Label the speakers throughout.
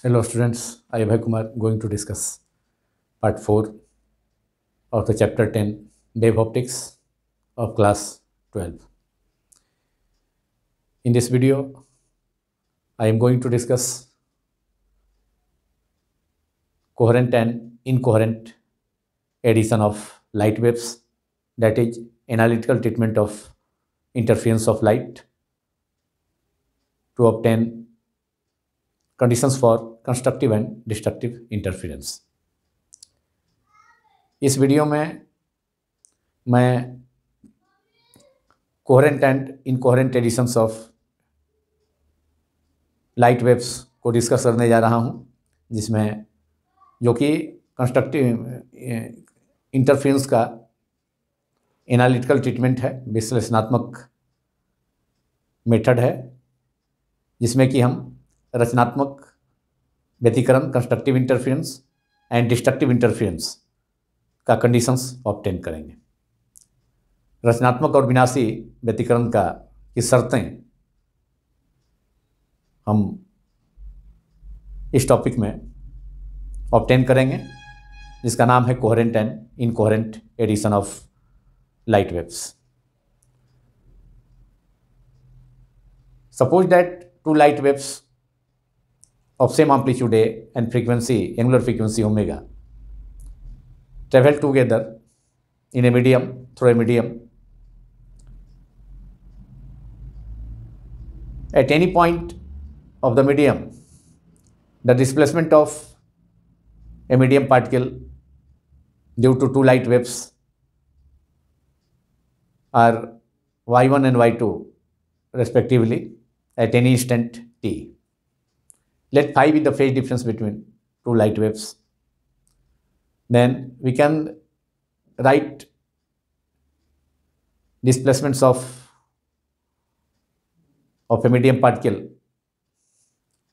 Speaker 1: Hello students, I am Abhay Kumar going to discuss part 4 of the chapter 10 Wave Optics of class 12. In this video, I am going to discuss coherent and incoherent addition of light waves, that is analytical treatment of interference of light to obtain conditions for constructive and destructive interference. इस video में मैं coherent and incoherent additions of light waves को discuss करने जा रहा हूं, जिसमें जो कि कंस्ट्रक्टिव इंटरफेरेंस का एनालिटिकल ट्रीटमेंट है, विश्लेषणात्मक मेथड है, जिसमें कि हम रचनात्मक व्यतिकरण constructive interference and destructive interference का कंडीशंस ऑब्टेन करेंगे। रचनात्मक और विनाशी व्यतिकरण की शर्तें हम इस टॉपिक में ऑब्टेन करेंगे, जिसका नाम है coherent and incoherent addition of light waves. Suppose that two light waves of same amplitude A and frequency, angular frequency omega, travel together in a medium, through a medium. At any point of the medium, the displacement of a medium particle due to two light waves are y1 and y2 respectively at any instant t. Let phi be the phase difference between two light waves. Then we can write displacements of a medium particle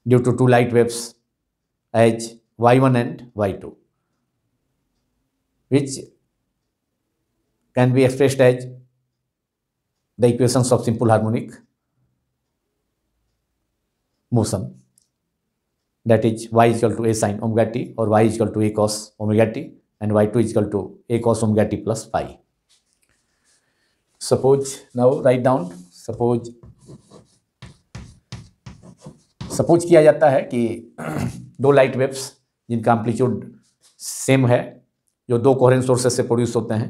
Speaker 1: due to two light waves as y1 and y2, which can be expressed as the equations of simple harmonic motion, that is y is equal to a sin omega t or y is equal to a cos omega t and y2 is equal to a cos omega t plus phi. Suppose, now write down, suppose किया जाता है कि दो light waves जिनका amplitude same है, जो दो coherent sources से प्रोड्यूस होते हैं।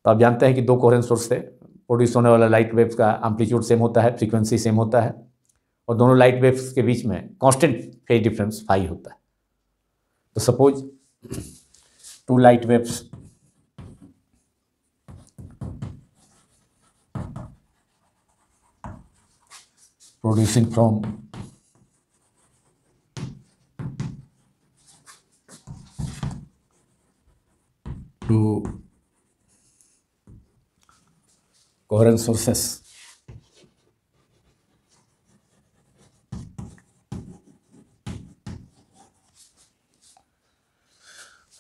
Speaker 1: तो आप जानते हैं कि दो कोहेरेंट सोर्स से प्रोड्यूस होने वाला लाइट वेव्स का एम्पलीट्यूड सेम होता है, फ्रीक्वेंसी सेम होता है, और दोनों लाइट वेव्स के बीच में कांस्टेंट फेज डिफरेंस फाई होता है। तो suppose two light waves producing from two coherent sources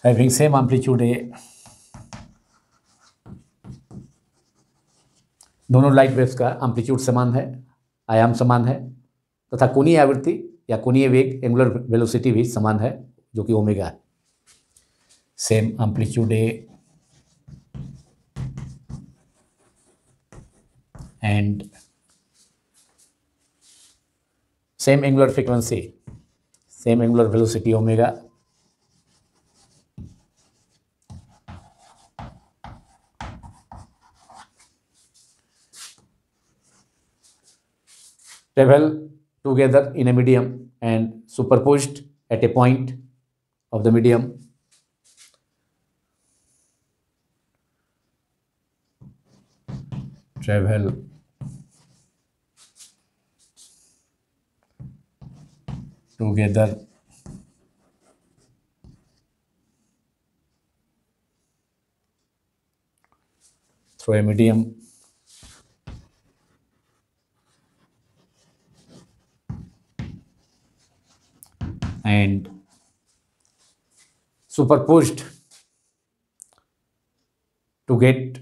Speaker 1: having same amplitude A, दोनों लाइट वेव्स का एम्पलीट्यूड समान है, आयाम समान है, तथा कोणीय आवृत्ति या कोणीय वेग एंगुलर वेलोसिटी भी समान है, जो कि ओमेगा है। Same amplitude A and same angular frequency, same angular velocity omega, travel together in a medium and superposed at a point of the medium travel together through a medium and superposed to get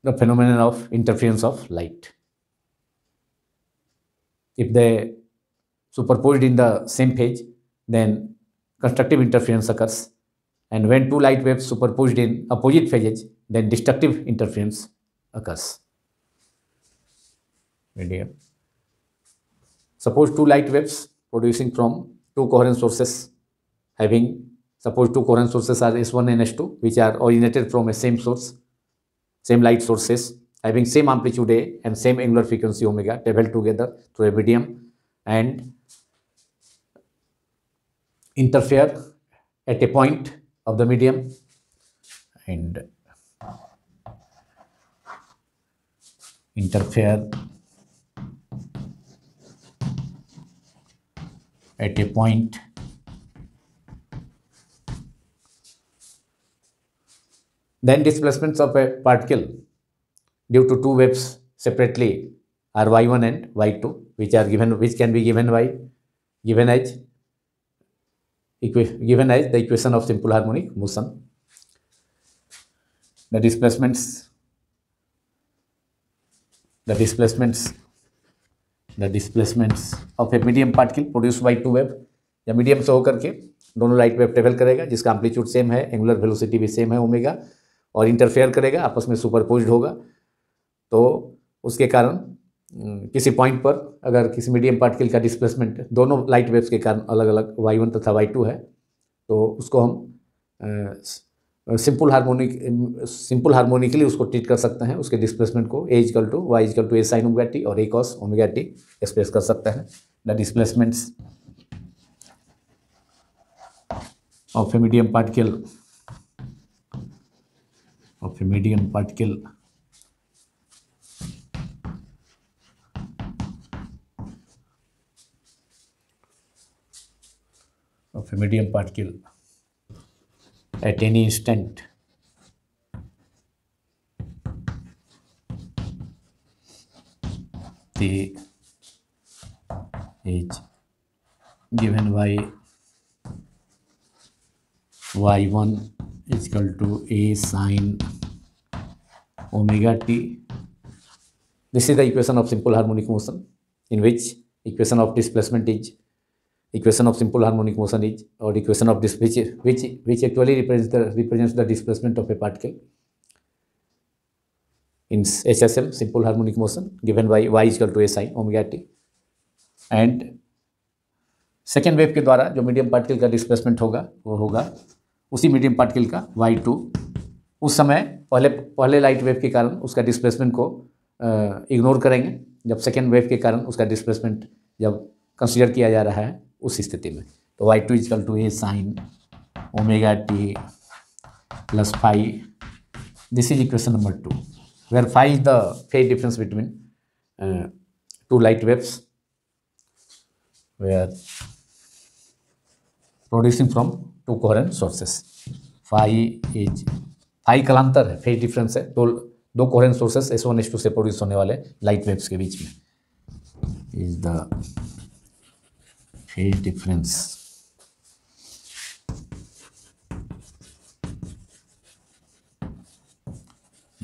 Speaker 1: the phenomenon of interference of light. If they superposed in the same phase, then constructive interference occurs. And when two light waves superposed in opposite phases, then destructive interference occurs. Medium. Suppose two light waves producing from two coherent sources having, suppose two coherent sources are S1 and S2, which are originated from a same source, same light sources, having same amplitude A and same angular frequency omega, travel together through a medium and interfere at a point of the medium and interfere at a point then displacements of a particle due to two waves separately are y1 and y2, which can be given as the equation of simple harmonic motion. The displacements of a medium particle produced by two wave, या medium से होकर के दोनों light wave travel करेगा जिसका amplitude same है, angular velocity भी same है ओमेगा, और इंटरफेयर करेगा, आपस में सुपरपोज्ड होगा। तो उसके कारण किसी पॉइंट पर अगर किसी मीडियम पार्टिकल का डिस्प्लेसमेंट दोनों लाइट वेव्स के कारण अलग अलग y1 तथा y2 है, तो उसको हम सिंपल हार्मोनिकली उसको ट्रीट कर सकते हैं। उसके डिस्प्लेसमेंट को a equal to y equal to a sin omega t और a cos omega t express कर सकते हैं। The displacements of a medium particle of a medium particle at any instant t is given by y1 is equal to a sin omega t. This is the equation of simple harmonic motion, in which equation of displacement is equation of simple harmonic motion is, or equation of this which actually represents the displacement of a particle in HSM simple harmonic motion given by y is equal to a sin omega t. And second wave के द्वारा जो medium particle का displacement होगा वो होगा उसी medium particle का y2। उस समय पहले लाइट वेव के कारण उसका डिस्प्लेसमेंट को इग्नोर करेंगे, जब सेकेंड वेव के कारण उसका डिस्प्लेसमेंट जब कंसीडर किया जा रहा है उस स्थिति में, तो y2 equal to a sin omega t plus phi. This is equation number 2, where phi is the phase difference between two light waves where producing from two coherent sources. Phi कलांतर है, फेज डिफरेंस है दो coherent sources S1 S2 से produce होने वाले light waves के बीच में। Is the phase difference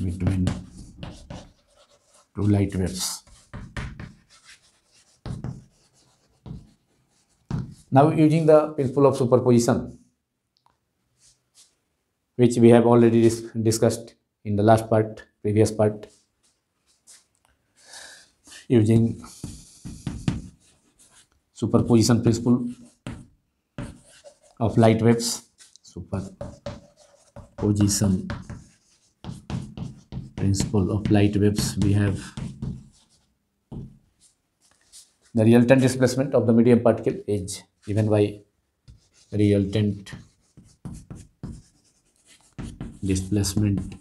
Speaker 1: between two light waves. Now using the principle of superposition, which we have already discussed in the previous part, using superposition principle of light waves, superposition principle of light waves, we have the resultant displacement of the medium particle is given by resultant displacement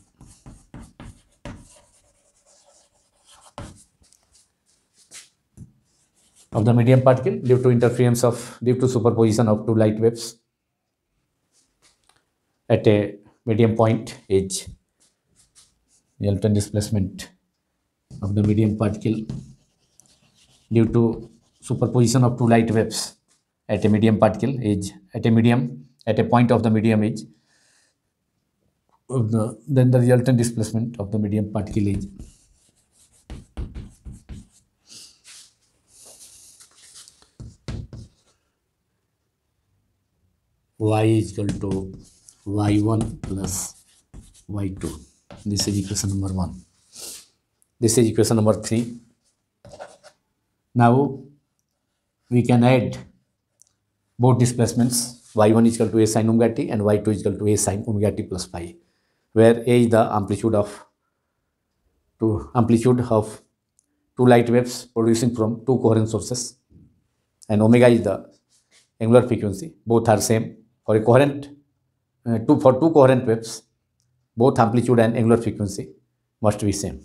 Speaker 1: of the medium particle due to superposition of two light waves at a medium point is resultant displacement of the medium particle due to superposition of two light waves at a medium particle is at a point of the medium is then the resultant displacement of the medium particle is y is equal to y1 plus y2. This is equation number 1. This is equation number 3. Now we can add both displacements. Y1 is equal to a sin omega t and y2 is equal to a sin omega t plus phi, where a is the amplitude of two light waves producing from two coherent sources, and omega is the angular frequency. Both are same for a coherent for two coherent waves. Both amplitude and angular frequency must be same.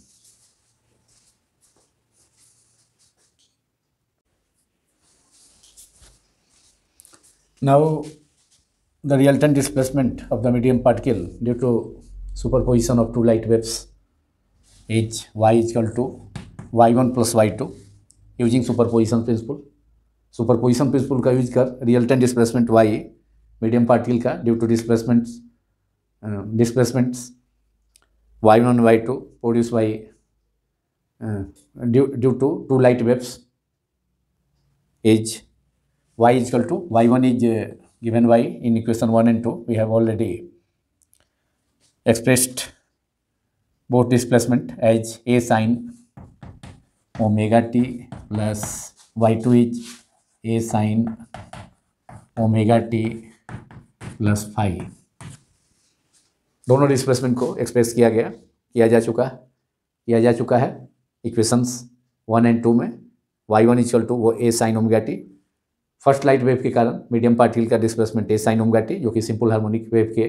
Speaker 1: Now the resultant displacement of the medium particle due to superposition of two light waves is y is equal to y1 plus y2 using superposition principle. Superposition principle का use कर resultant displacement y medium particle का due to displacements y1 and y2 produce by due to two light waves is y is equal to y1 is given y in equation 1 and 2. We have already expressed both displacement as a sin omega t plus y2 is a sin omega t plus phi. दोनों displacement को express किया जा चुका है equations 1 and 2 में. y1 is equal to वो a sin omega t. First light wave के कारण मीडियम पार्टिकल का displacement a sin omega t, जो कि सिंपल हार्मोनिक वेव के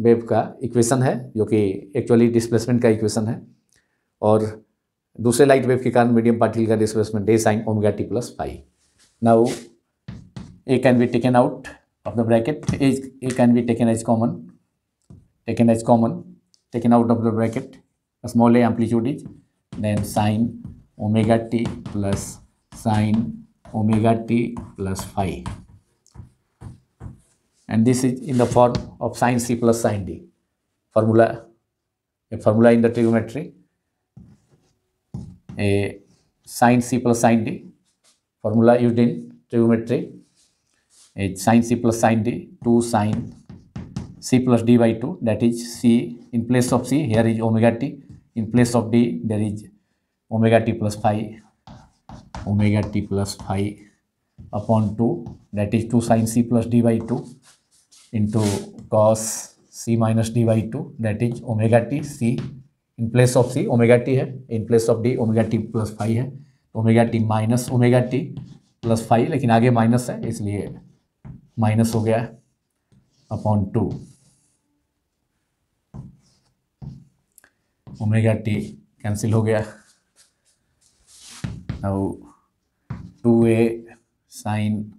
Speaker 1: वेव का इक्वेशन है, जो कि एक्चुअली डिस्प्लेसमेंट का इक्वेशन है. और दूसरे लाइट वेव के कारण मीडियम पार्टिकल का displacement a sin omega t plus phi. Now a can be taken out of the bracket. A can be taken as common. Taken out of the bracket. A small a amplitude is then sin omega t plus sin omega t plus phi. And this is in the form of sin c plus sin d. A formula in the trigonometry. A sin c plus sin d formula used in trigonometry is sin c plus sin d 2 sin c plus d by 2, that is c in place of c here is omega t, in place of d there is omega t plus phi upon 2, that is 2 sin c plus d by 2 into cos c minus d by 2, that is omega t. c in place of c omega t है, in place of d omega t plus phi है, omega t minus omega t plus phi, लेकिन आगे minus है इसलिए minus हो गया upon 2. Omega T cancel हो गया. अब 2a sign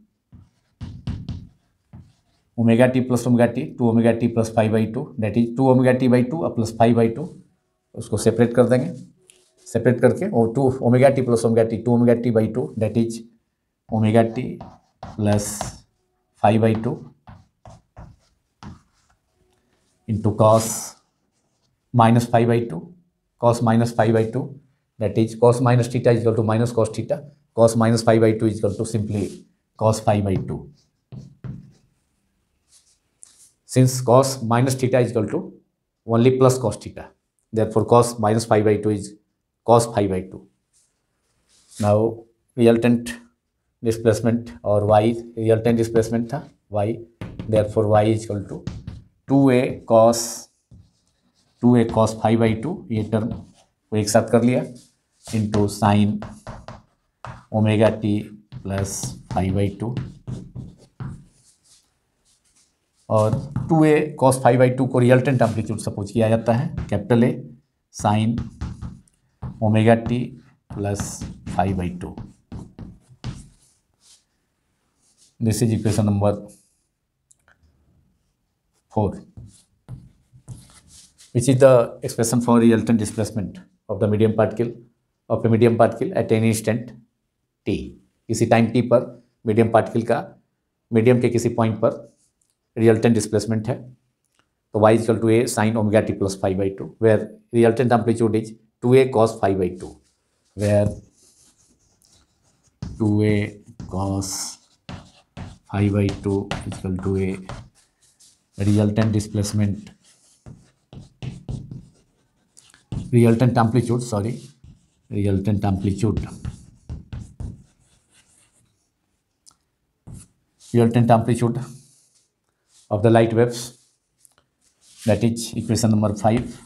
Speaker 1: omega t plus omega T 2 omega t plus 5 by 2, that is 2 omega T by 2 plus 5 by 2. उसको सेपरेट कर देंगे. सेपरेट करके और 2 omega t plus omega T 2 omega T by 2, that is omega t plus 5 by 2 into cos minus 5 by 2, cos minus 5 by 2, that is cos minus theta is equal to minus cos theta. Cos minus 5 by 2 is equal to simply cos 5 by 2. Since cos minus theta is equal to only plus cos theta, therefore cos minus 5 by 2 is cos 5 by 2. Now resultant displacement or y, resultant displacement था y, therefore y is equal to 2a cos 5 by 2, ये term को एक साथ कर लिया, into sine omega t plus 5 by 2 और 2a cos 5 by 2 को resultant amplitude suppose किया जाता है, capital A sine omega t plus 5 by 2. This is equation number 4, which is the expression for resultant displacement of the medium particle at any instant t. किसी time t पर medium particle का medium के किसी point पर resultant displacement है. तो y equal to a sine omega t plus 5 by 2, where resultant amplitude is 2a cos 5 by 2, where 2a cos phi by 2 is equal to a resultant displacement, resultant amplitude, sorry, resultant amplitude of the light waves, that is equation number 5.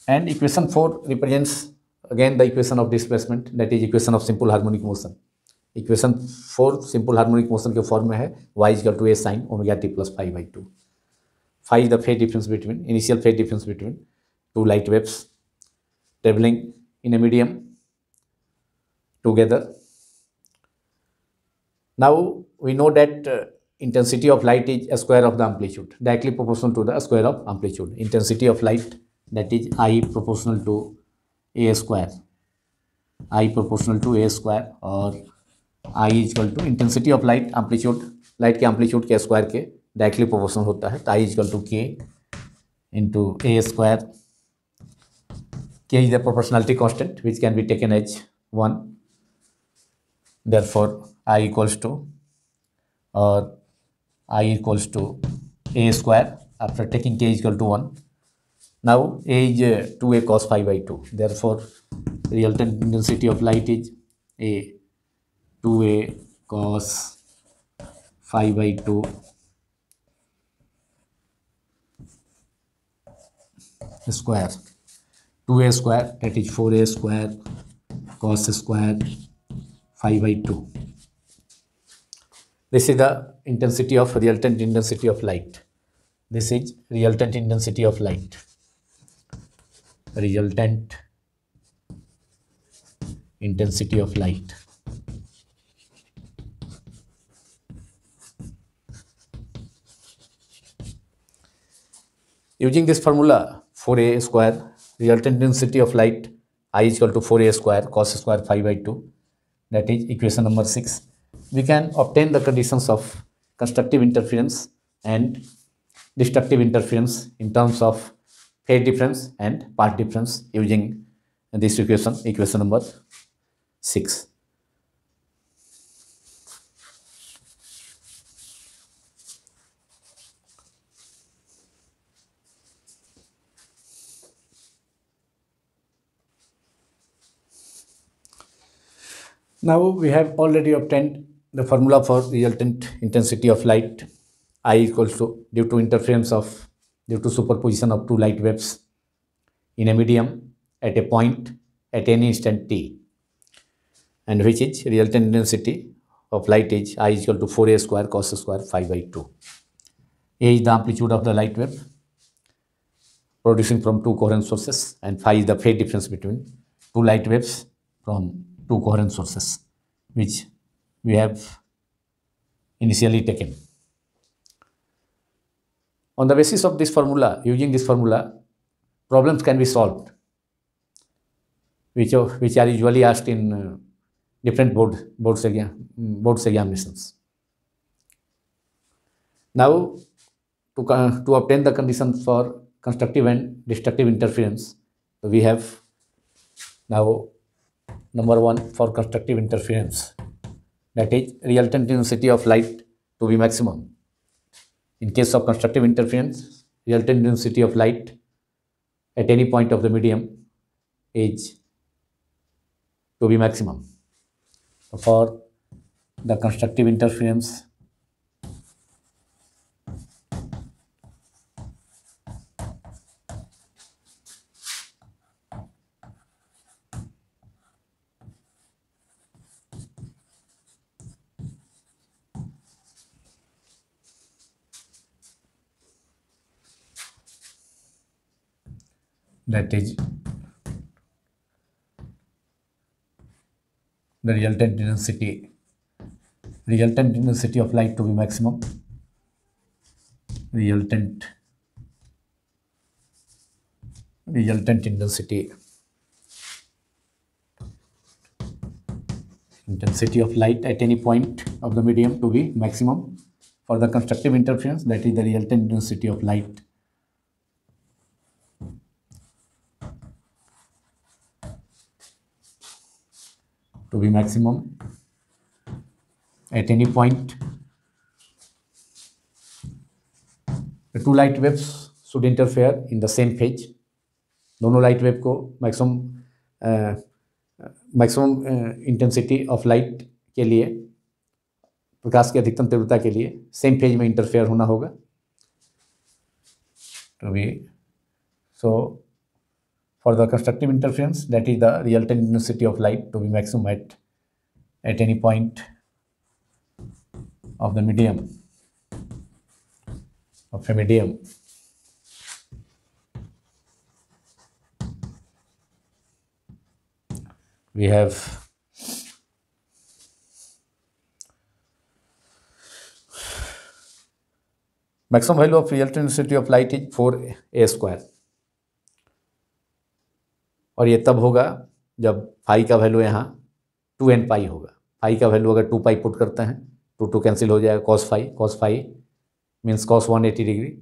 Speaker 1: And equation 4 represents again the equation of displacement, that is equation of simple harmonic motion. Equation 4 simple harmonic motion के form में है y equal to a sin omega t plus phi by 2. Phi is the phase difference between, initial phase difference between two light waves traveling in a medium together. Now we know that intensity of light is a square of the amplitude, directly proportional to the square of amplitude. Intensity of light, that is I proportional to a square, I proportional to a square, और I is equal to intensity of light, amplitude, light के amplitude के square के directly proportional होता है. तो I is equal to k into a square. K is the proportionality constant which can be taken as 1. Therefore I equals to, or I equals to a square after taking k is equal to 1. Now a is 2a cos phi by 2. Therefore resultant intensity of light is a 2a cos phi by 2 square, 2a square, that is 4a square cos square phi by 2. This is the intensity of resultant intensity of light. This is resultant intensity of light. Resultant intensity of light. Using this formula 4a square, resultant intensity of light I is equal to 4a square cos square phi by 2, that is equation number 6. We can obtain the conditions of constructive interference and destructive interference in terms of phase difference and path difference using this equation number 6. Now we have already obtained the formula for resultant intensity of light. I equals to, due to superposition of two light waves in a medium at a point at any instant t, and which is resultant intensity of light is I is equal to 4a square cos square phi by 2. A is the amplitude of the light wave producing from two coherent sources, and phi is the phase difference between two light waves from two coherent sources, which we have initially taken. On the basis of this formula, using this formula, problems can be solved, which are usually asked in different boards examinations. Now, to obtain the conditions for constructive and destructive interference, we have now number 1 for constructive interference, that is resultant intensity of light to be maximum. In case of constructive interference, resultant intensity of light at any point of the medium is to be maximum. For the constructive interference, that is the resultant intensity of light to be maximum. Resultant intensity of light at any point of the medium to be maximum. For the constructive interference, that is the resultant intensity of light to be maximum at any point the two light waves should interfere in the same phase. दोनों light wave को maximum intensity of light के लिए, प्रकाश की अधिकतम तीव्रता के लिए same phase में इंटरफेयर होना होगा। तो भी so for the constructive interference that is the resultant intensity of light to be maximum at any point of the medium of a medium we have maximum value of resultant intensity of light is 4a square, और ये तब होगा जब phi का value यहाँ 2n पाई होगा। Phi का value अगर 2 पाई पुट करते हैं, 2 कैंसिल हो जाएगा, cos phi means cos 180 degree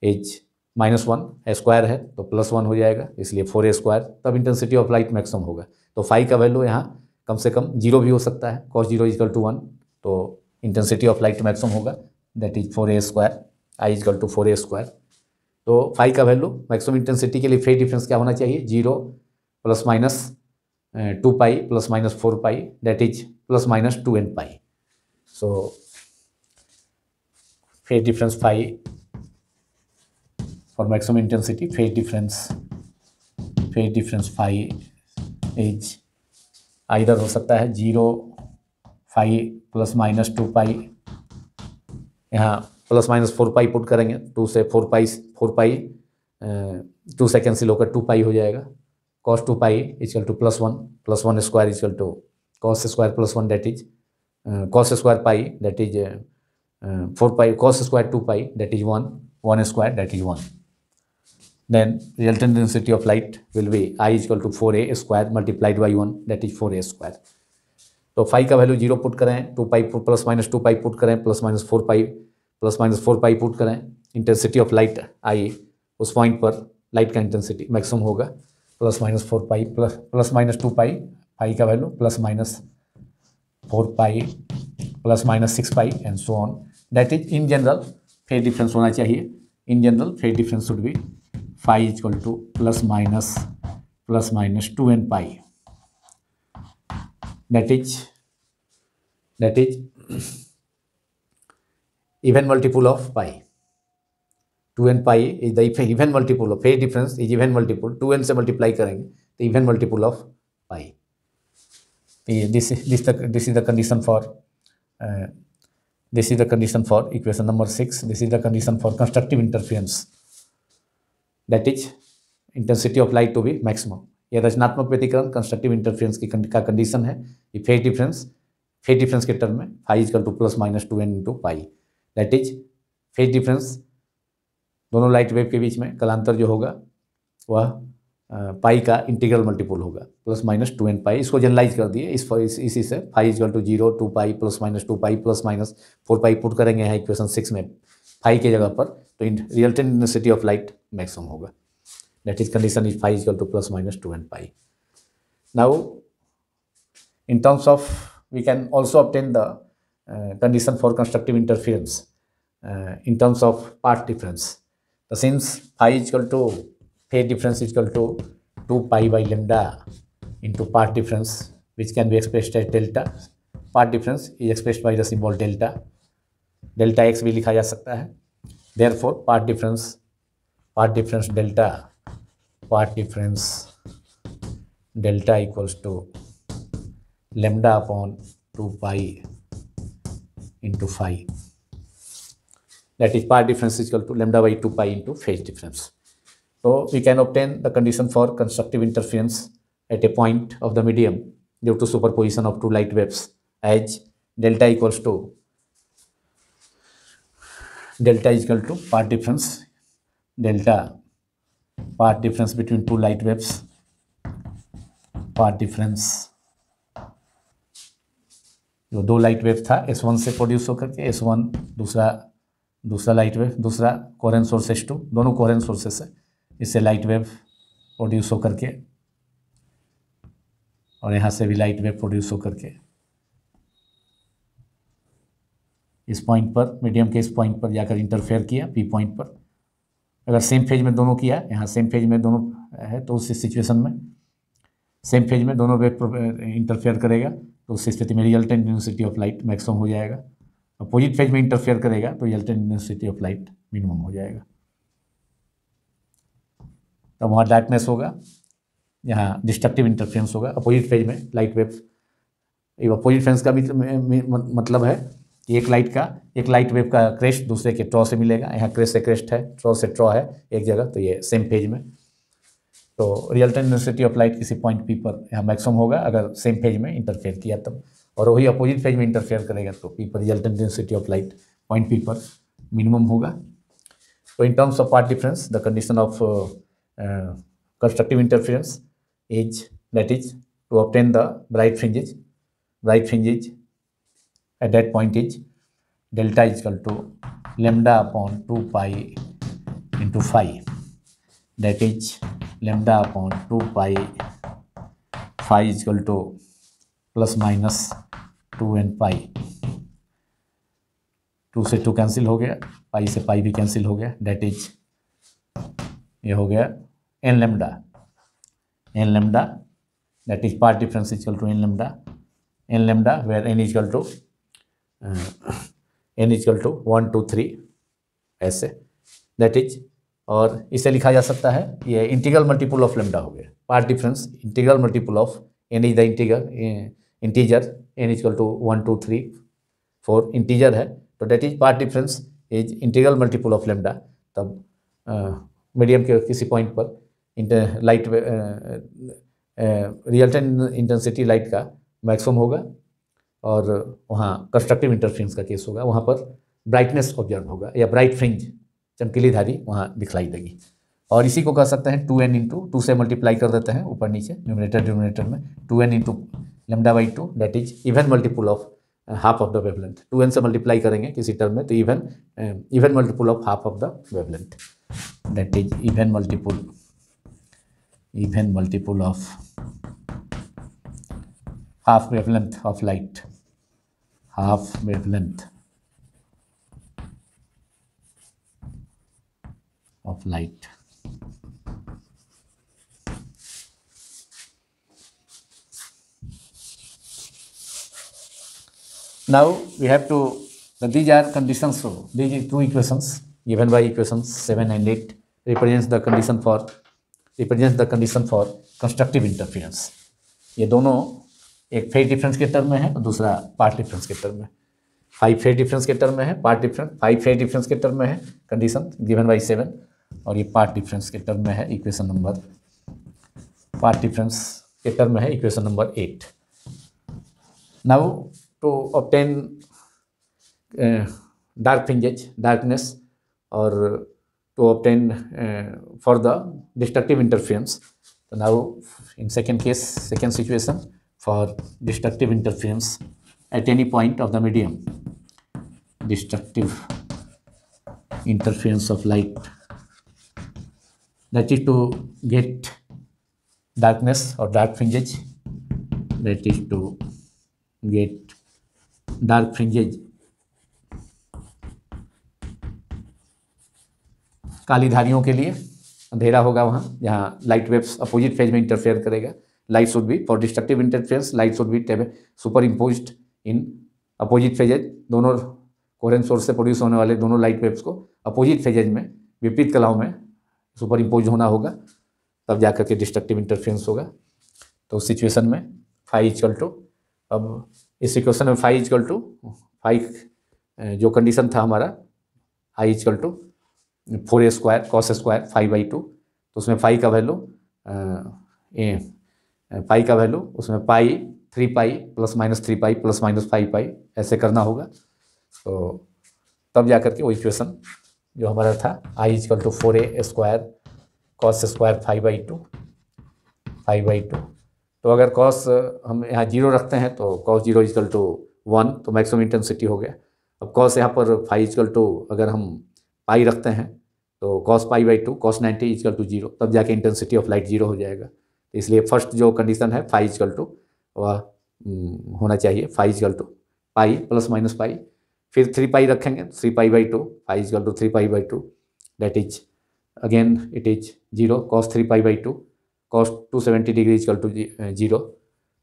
Speaker 1: is -1 square है तो +1 हो जाएगा, इसलिए 4a स्क्वायर। तब इंटेंसिटी ऑफ लाइट मैक्सिमम होगा। तो फाई का वैल्यू यहाँ कम से कम 0 भी हो सकता है, cos 0 = 1, तो इंटेंसिटी ऑफ लाइट मैक्सिमम होगा, that is 4a square, I = 4a square. तो फाई का वैल्यू मैक्सिमम इंटेंसिटी के लिए फेज डिफरेंस क्या होना चाहिए? 0 ± 2 pi ± 4 pi, that is ± 2n pi. So phase difference phi for maximum intensity, phase difference phi is either हो सकता है 0 phi ± 2 पाई, यहाँ ±4 पाई पुट करेंगे, 2 से 4 पाई 2 से कैंसिल होकर 2 पाई हो जाएगा, cos 2 pi = +1 square = cos square +1 that is cos square pi that is 4 pi, cos square 2 pi that is 1 square that is 1। Then resultant intensity of light will be I = 4a square multiplied by 1, that is 4a square। तो phi का value 0 put करें, 2 पाई ±2 पाई put करें, ±4 पाई put करें, intensity of light आई उस point पर light का intensity maximum होगा, ±4 पाई ±2 पाई phi का value, +-4 pi +-6 pi and so on. That is in general phase difference होना चाहिए। इन general phase difference should be phi = ±2n pi, that is even multiple of pi। 2n pi is the even multiple of phase difference is even multiple, 2n से multiply करेंगे तो even multiple of pi। This is the condition for equation number 6। This is the condition for constructive interference, that is intensity of light to be maximum. यह रचनात्मक व्यतिकरण constructive interference का condition है। ये phase difference के term में phi = +-2n × pi, that is phase difference दोनों light wave के बीच में कलांतर जो होगा वह पाई का इंटीग्रल मल्टीपल होगा, +-2n पाई। इसको जनरलाइज कर दिए इसी से फाई = 0 2 पाई +-2 पाई +-4 पाई पुट करेंगे यहाँ इक्वेशन 6 में फाई के जगह पर, तो resultant intensity of light maximum होगा, that is condition is phi = +-2n pi. Now in terms of we can also obtain the condition for constructive interference in terms of path difference. तो since phi = phase difference = 2 pi by lambda into path difference, which can be expressed as delta। path difference is expressed by the symbol delta x भी लिखा जा सकता है। therefore path difference delta equals to lambda upon 2 pi into phi, that is path difference is equal to lambda by 2 pi into phase difference। So we can obtain the condition for constructive interference at a point of the medium due to superposition of two light waves as delta is equal to path difference between two light waves, path difference जो दो light wave था S1 से produce होकर के, S1 दूसरा light wave, दूसरा coherent source S2, दोनों coherent sources है, इससे लाइट वेव प्रोड्यूस होकर के और यहाँ से भी लाइट वेव प्रोड्यूस होकर के इस पॉइंट पर, मीडियम के इस पॉइंट पर जाकर इंटरफेयर किया पी पॉइंट पर। अगर सेम फेज में दोनों किया, यहाँ सेम फेज में दोनों है, तो उस सिचुएशन में सेम फेज में दोनों वेव इंटरफेयर करेगा तो उस स्थिति में resultant intensity of light maximum हो जाएगा। अपोजिट फेज में इंटरफेयर करेगा तो resultant intensity of light minimum हो जाएगा। तब वहाँ डार्कनेस होगा, यहाँ डिस्ट्रक्टिव इंटरफेरेंस होगा। अपोजिट फेज में लाइट वेव, अपोजिट फेज का भी मतलब है कि एक लाइट वेव का क्रेस्ट दूसरे के ट्रॉ से मिलेगा। यहाँ क्रेस्ट से क्रेस्ट है, ट्रॉ से ट्रॉ है एक जगह, तो ये सेम फेज में। तो रिजल्टेंट इंटेंसिटी ऑफ लाइट किसी पॉइंट पी पर यहाँ मैक्सिमम होगा अगर सेम फेज में इंटरफेयर किया तब, और वही अपोजिट फेज में इंटरफेयर करेगा तो पी पर resultant intensity of light point P पर मिनिमम होगा। तो in terms of path difference the condition of constructive interference is that is to obtain the bright fringes at that point is delta is equal to lambda upon 2 pi into phi, that is lambda upon 2 pi phi is equal to plus minus 2 and pi, 2 से 2 cancel हो गया, पाई से पाई भी cancel हो गया, that is ये हो गया n lambda that is path difference is equal to n lambda where n is equal to n is equal to 1 2 3 ऐसे, दैट इज। और इसे लिखा जा सकता है, ये इंटीग्रल मल्टीपल ऑफ लेमडा हो गया। Path difference integral multiple of n is the integer n is equal to 1 2 3 4 integer है, तो that is path difference is integral multiple of lambda. तब मीडियम के किसी पॉइंट पर लाइट रिजल्टेंट इंटेंसिटी लाइट का maximum होगा, और वहाँ कंस्ट्रक्टिव इंटरफेरेंस का केस होगा, वहाँ पर ब्राइटनेस ऑब्जर्व होगा या ब्राइट फ्रिंज चमकीली धारी वहाँ दिखलाई देगी। और इसी को कह सकते हैं 2n इंटू 2 से मल्टीप्लाई कर देते हैं ऊपर नीचे न्यूमरेटर में 2n into lambda by 2 that is even multiple of half of the wavelength. 2n से मल्टीप्लाई करेंगे किसी टर्म में तो even multiple of half of the wavelength, that is even multiple of half wavelength of light, half wavelength of light. Now we have to, these are conditions. So these two equations given by equations 7 and 8 represents the condition for constructive interference. ये दोनों एक phase difference के term में है और दूसरा part difference के term में। 5 फेज डिफरेंस के टर्म में है, पार्ट डिफरेंस 5 फेज डिफरेंस के टर्म में है कंडीशन गिवन बाई 7, और ये पार्ट डिफरेंस के टर्म में है इक्वेशन नंबर, पार्ट डिफरेंस के टर्म में है equation number 8। Now to obtain dark fringes, darkness, और to obtain for the destructive interference, तो now in second situation for destructive interference at any point of the medium, destructive interference of light, that is to get darkness or dark fringes, that is to get dark fringes, काली धारियों के लिए अंधेरा होगा वहाँ जहाँ light waves opposite phase में interfere करेगा। Light should be for destructive interference, light should be superimposed in opposite phases। दोनों कोहेरेंट सोर्स से प्रोड्यूस होने वाले दोनों लाइट वेव्स को अपोजिट फेजेज में, विपरीत कलाओं में सुपर इम्पोज होना होगा, तब जाकर के डिस्ट्रक्टिव इंटरफेरेंस होगा। तो उस सिचुएशन में फाई इक्वल टू, अब इस इक्वेशन में फाई इक्वल टू जो कंडीशन था हमारा I equal to 4a² cos² 5/2, तो उसमें फाई का वैल्यू उसमें पाई 3 pi plus minus 3 pi plus minus 5 पाई ऐसे करना होगा। तो तब जाकर के वो इक्वेशन जो हमारा था I equal to 4a² cos² 5/2। तो अगर कॉस हम यहाँ 0 रखते हैं तो cos 0 इक्वल टू 1, तो मैक्सिमम इंटेंसिटी हो गया। अब कॉस यहाँ पर 5 इक्वल टू अगर हम पाई रखते हैं तो cos π/2 cos 90 इक्वल टू 0, तब जाके इंटेंसिटी ऑफ लाइट 0 हो जाएगा। इसलिए फर्स्ट जो कंडीशन है फाई इक्वल टू वह होना चाहिए, phi equal to pi plus minus pi फिर 3 पाई रखेंगे, 3 pi by 2, phi is equal to 3 pi by 2, that is again it is 0, cos 3 pi by 2, cos 270 degree is equal to 0।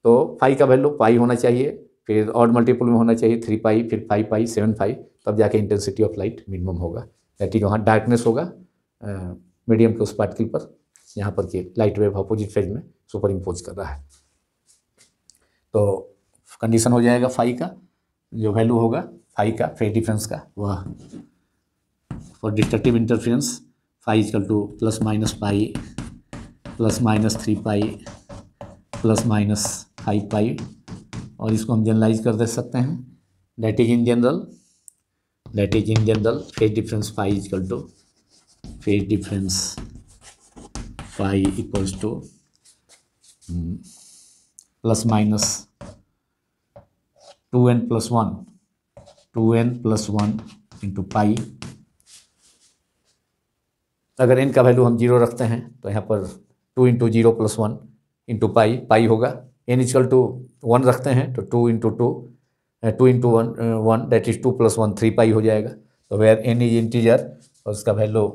Speaker 1: तो phi का value pi होना चाहिए, फिर ऑड मल्टीपल में होना चाहिए 3 पाई, फिर 5 पाई, 7 पाई, तब जाके इंटेंसिटी ऑफ लाइट मिनिमम होगा। दैट इज वहाँ डार्कनेस होगा मीडियम के उस पार्टिकल पर, यहाँ पर कि लाइट वेव अपोजिट फेज में सुपर इम्पोज कर रहा है। तो कंडीशन हो जाएगा फाई का, जो वैल्यू होगा फाई का फेज डिफरेंस का, वह for destructive interference phi is equal to plus minus pi plus minus 3 pi plus minus 5 pi, और इसको हम जनरलाइज कर दे सकते हैं। That is in general phase difference phi is equal to phase difference phi equals to plus minus 2n plus 1 into pi. अगर n का value हम 0 रखते हैं तो यहाँ पर 2 इंटू 0 प्लस 1 इंटू पाई होगा। n इजकल टू 1 रखते हैं तो 2 इंटू 1 दैट इज 2 प्लस 1 3 पाई हो जाएगा। तो वेयर n इज इंटीजर और उसका वैल्यू,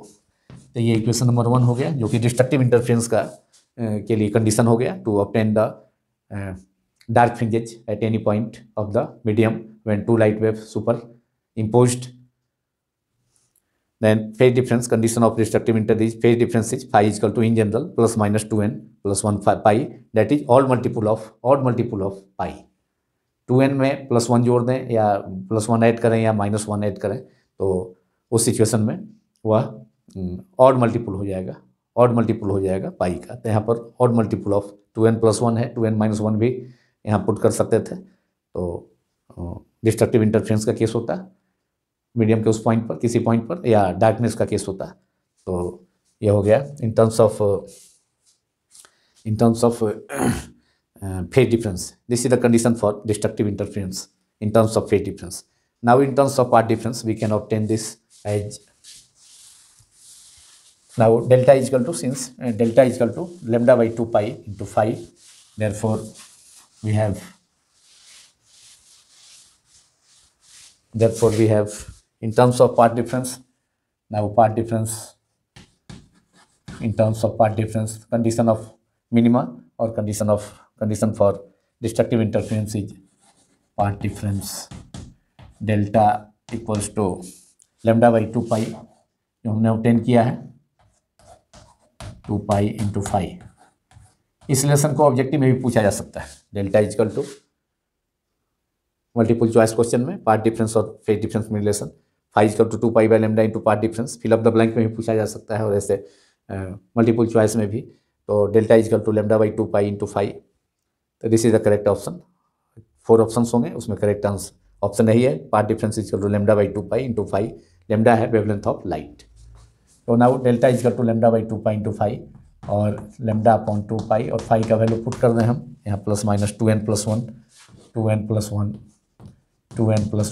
Speaker 1: तो ये इक्वेशन नंबर 1 हो गया, जो कि डिस्ट्रक्टिव इंटरफेरेंस का के लिए कंडीशन हो गया to obtain the dark fringes at any point of the medium when two light waves superimposed. Then phase difference condition of destructive interface, phase difference is phi is equal to in general plus minus 2n plus 1 pi, that is odd multiple of pi। 2n में plus 1 जोड़ दें या plus 1 add करें या minus 1 add करें, तो उस situation में वह ऑड मल्टीपल हो जाएगा पाई का। तो यहाँ पर odd multiple of 2n plus 1 है, 2n माइनस 1 भी यहाँ पुट कर सकते थे। तो डिस्ट्रक्टिव इंटरफेरेंस का केस होता मीडियम के उस पॉइंट पर, किसी पॉइंट पर, या डार्कनेस का केस होता। तो ये हो गया in terms of phase difference. This is the condition for destructive interference in terms of phase difference. Now in terms of path difference we can obtain this as, now delta is equal to, since delta is equal to lambda by 2 pi into phi, therefore we have in terms of path difference, now path difference in terms of path difference, condition of minima or condition for destructive interference is path difference delta equals to lambda by 2 pi, जो हमने obtain किया है 2 pi into phi. इस lesson को objective में भी पूछा जा सकता है। Delta is equal to multiple choice question में पार्ट डिफरेंस और फेज डिफरेंस में relation, phi is equal to 2 pi by lambda into path difference, fill up the blank में भी पूछा जा सकता है, और ऐसे मल्टीपल चॉइस में भी। तो delta is equal to lambda by 2 pi into phi, तो this is the correct option. 4 option होंगे, उसमें करेक्ट आंसर ऑप्शन नहीं है path difference equal to lambda by 2 pi into phi. Lambda है वेवलेंथ ऑफ लाइट। तो now delta is equal to lambda by 2 pi into phi, और lambda upon 2 pi, और phi का value put कर दें हम यहाँ plus minus 2n plus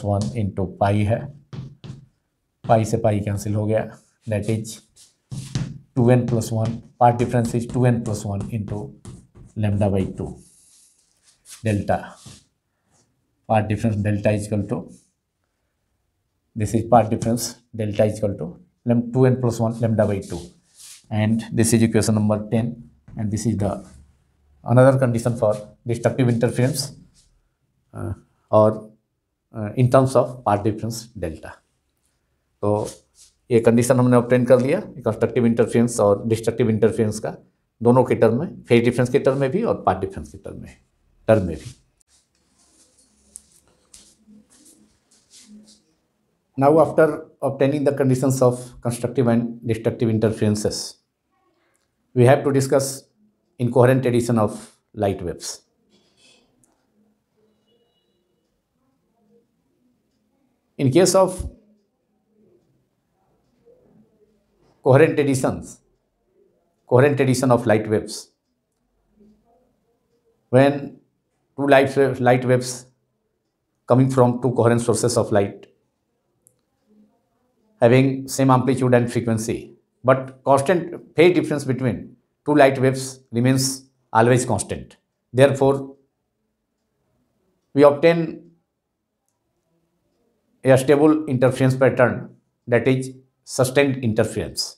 Speaker 1: 1 into pi है। पाई से पाई कैंसिल हो गया, that is 2n plus 1, path difference is 2n plus 1 into lambda by 2। Delta path difference delta is equal to, this is path difference delta is equal to 2n plus 1 lambda by 2, and this is equation number 10, and this is the another condition for destructive interference or in terms of path difference delta। तो ये condition हमने obtain कर लिया constructive interference और destructive interference का, दोनों के term में, फेज डिफरेंस के टर्म में भी और पाथ डिफरेंस के टर्म में भी। Now after obtaining the conditions of constructive and destructive interferences, we have to discuss incoherent addition of light waves. In case of coherent addition of light waves, when two light waves coming from two coherent sources of light having same amplitude and frequency, but constant phase difference between two light waves remains always constant. Therefore, we obtain a stable interference pattern, that is sustained interference,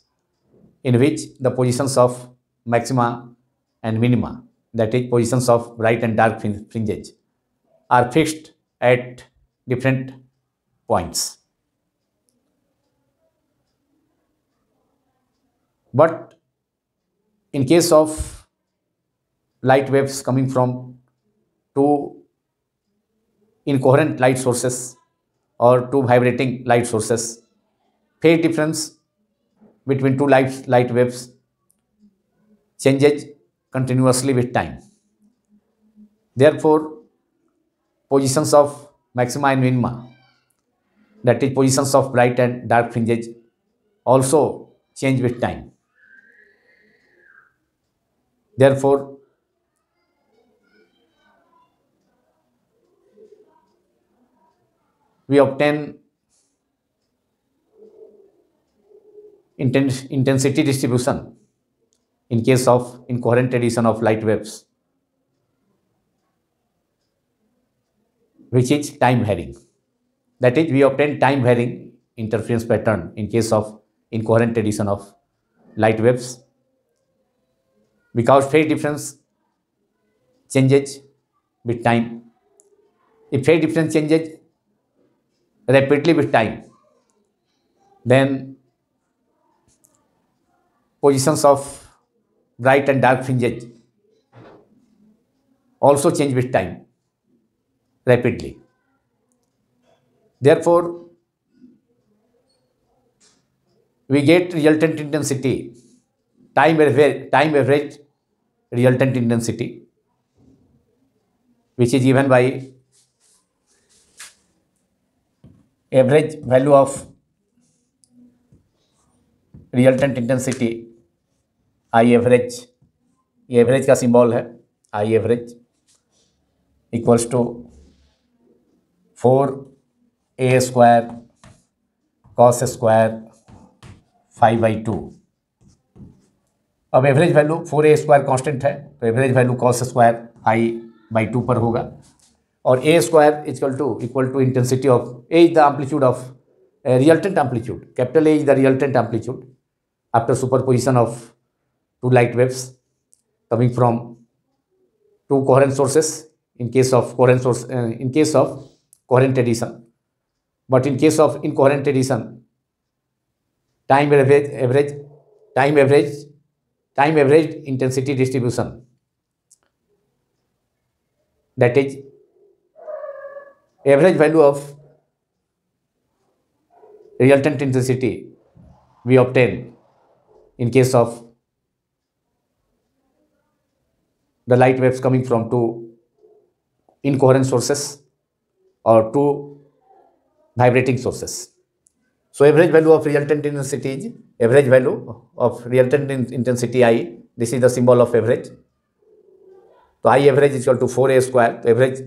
Speaker 1: in which the positions of maxima and minima, that is positions of bright and dark fringes, are fixed at different points. But in case of light waves coming from two incoherent light sources or two vibrating light sources, phase difference between two light waves changes continuously with time. Therefore, positions of maxima and minima, that is positions of bright and dark fringes, also change with time. Therefore, we obtain intensity distribution in case of incoherent addition of light waves, which is time varying. That is, we obtain time varying interference pattern in case of incoherent addition of light waves, because phase difference changes with time. If phase difference changes rapidly with time, then positions of bright and dark fringes also change with time rapidly. Therefore, we get resultant intensity, time average resultant intensity, which is given by average value of resultant intensity, I average, ये average का symbol है, I average equals to 4a² cos square 5/2. अब average value 4a² constant है, तो average value cos square 5/2 पर होगा, और a² equal to intensity of a is the amplitude of resultant amplitude, capital A is the resultant amplitude after superposition of two light waves coming from two coherent sources in case of coherent addition. But in case of incoherent addition, time average intensity distribution, that is average value of resultant intensity, we obtain in case of the light waves coming from two incoherent sources or two vibrating sources. So average value of resultant intensity is average value of resultant intensity I. This is the symbol of average. So I average is equal to 4a². So average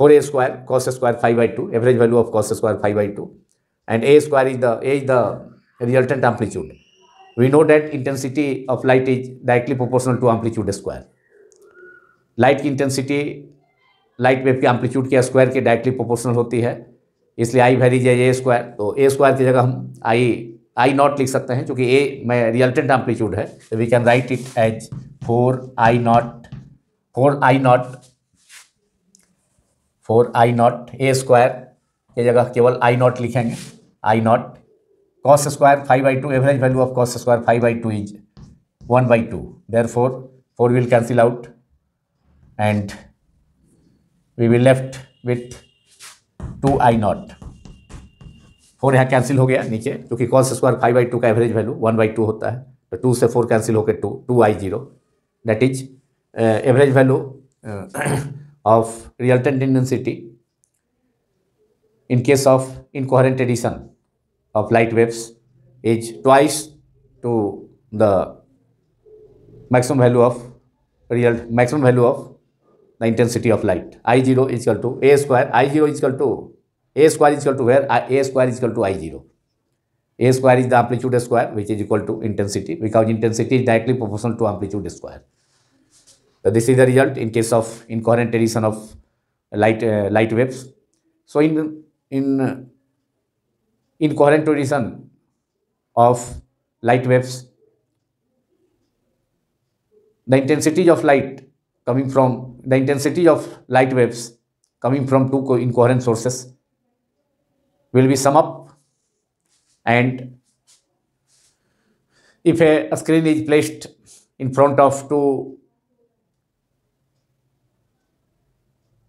Speaker 1: 4a² cos square 5/2. Average value of cos square 5/2, and a square is the resultant amplitude. We know that intensity of light is directly proportional to amplitude square. Light की intensity light wave के amplitude के square के directly proportional होती है, इसलिए आई varies है a². तो a² की जगह हम आई नॉट लिख सकते हैं, क्योंकि ए में रिजल्टेंट एम्पलीट्यूड है, तो we can write it as 4i naught a² की जगह केवल आई नॉट लिखेंगे, I naught cos square 5/2. Average value of cos square 5/2 is 1/2. Therefore 4 will cancel out and we will left with 2i naught. 4 यहाँ cancel हो गया नीचे, क्योंकि cos square 5/2 का एवरेज वैल्यू 1/2 होता है, तो 2 से 4 कैंसिल होकर 2i0, that is average value of resultant intensity in case of incoherent addition of light waves is twice to the maximum value of the intensity of light. I0 is equal to a². I0 is equal to a² is equal to where a² is equal to I0. A² is the amplitude square, which is equal to intensity, because intensity is directly proportional to amplitude square. So this is the result in case of incoherent addition of light waves. So in in incoherent addition of light waves, the intensity of light waves coming from two incoherent sources will be sum up, and if a screen is placed in front of two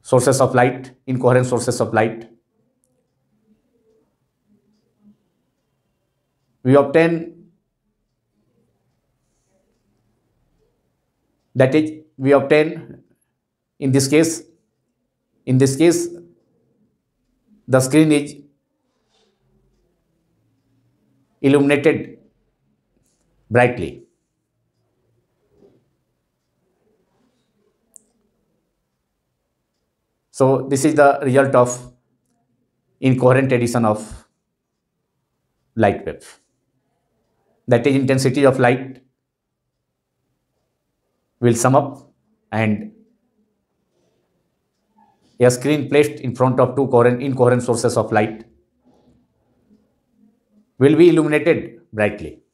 Speaker 1: sources of light, incoherent sources of light, we obtain in this case the screen is illuminated brightly. So this is the result of incoherent addition of light wave. That is, intensity of light will sum up, and a screen placed in front of two incoherent sources of light will be illuminated brightly.